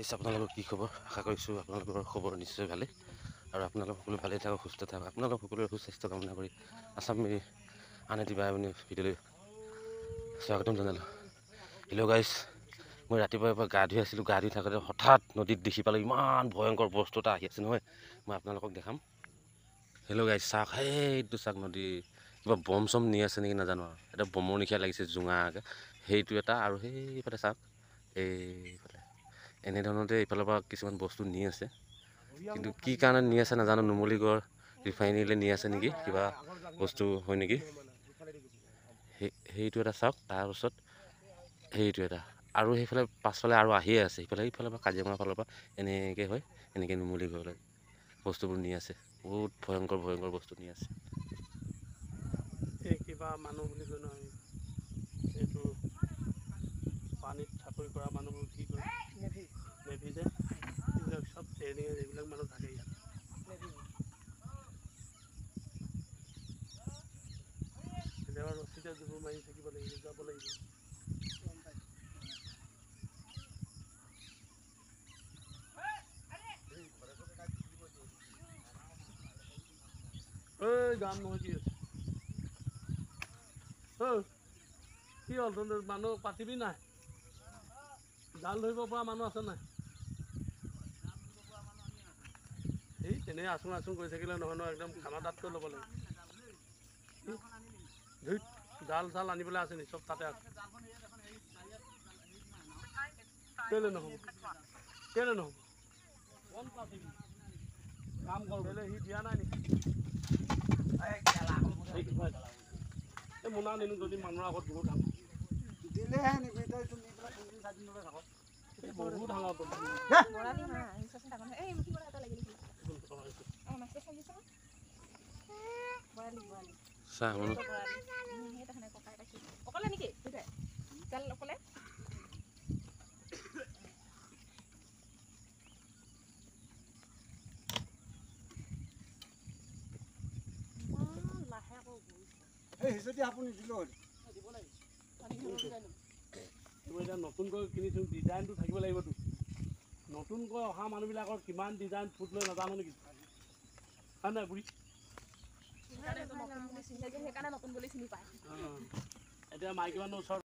গাইছ আপোনালোকৰ কি খবৰ আশা কৰিছোঁ আপোনালোকৰ খবৰ নিশ্চয় ভালে আৰু আপোনালোক সকলো ভালেই থাকক সুস্থ থাকক আপোনালোক সকলোৰে সুস্বাস্থ্য কামনা কৰি আছাম মেৰি আন এটি বাই ভনী ভিডিঅ'লৈ স্বাগতম জনালোঁ। হেল্ল' গাইছ, মই ৰাতিপুৱাৰ পৰা গা ধুই আছিলোঁ। গা ধুই থাকোঁতে হঠাৎ নদীত দেখি পালোঁ ইমান ভয়ংকৰ বস্তু এটা আহি আছে নহয়, মই আপোনালোকক দেখাম। হেল্ল' গাইছ, চাওক সেইটো চাওক নদী কিবা বম চম নি আছে নেকি নাজানো আৰু এটা বমৰ নিচিনা লাগিছে জোঙাকৈ সেইটো এটা আৰু সেইফালে চাওক এইফালে এনেধৰণতে এইফালৰ পৰা কিছুমান বস্তু নি আছে, কিন্তু কি কাৰণে নি আছে নাজানো। নুমলীগড় ৰিফাইনেৰীলৈ নি আছে নেকি, কিবা বস্তু হয় নেকি। সেইটো এটা চাওক, তাৰপাছত সেইটো এটা আৰু সেইফালে পাছফালে আৰু আহিয়ে আছে। সেইফালৰ পৰা কাজিৰঙাৰ ফালৰ পৰা এনেকৈ হয়, এনেকৈ নুমলীগড়লৈ বস্তুবোৰ নি আছে। বহুত ভয়ংকৰ ভয়ংকৰ বস্তু নি আছে। এই কিবা মানুহ বুলি কয় নহয়, এইটো পানীত চাকৰি কৰা মানুহবোৰ কি কৰে, নেভি যে এইবিলাক চব ট্ৰেইনিং এইবিলাক মানুহ থাকে ইয়াত। কেতিয়াবা ৰছিতে জোৰ মাৰি থাকিব লাগিব, যাব লাগিব। ঐ গান নহয় কি আছে, কি হ'ল তোৰ মানুহ পাতিবি নাই? জাল ধৰিব পৰা মানুহ আছে নাই? এই তেনেই আচোঁ আচোঁ কৰি থাকিলে নহয় নহয়, একদম খানা তাতকৈ ল'ব লাগিব। ধুইত জাল চাল আনিবলৈ আছে নি? চব তাতে আছে। কেলৈ নহ'ব, কেলৈ নহ'ব? কাম কৰোঁ সি দিয়া নাই নেকি? এই মোনা নিনো যদি মানুহৰ আগত বহুত ডাঙৰ দিলেহে নিবি তই তুমি বহুত ডাঙৰ এতিয়া নতুনকৈ কিনিছোঁ, ডিজাইনটো থাকিব লাগিবতো। নতুনকৈ অহা মানুহবিলাকৰ কিমান ডিজাইন ফুট লৈ নাজানো নেকি, হয় নাই বুঢ়ী? এতিয়া মাইকী মানুহ ওচৰত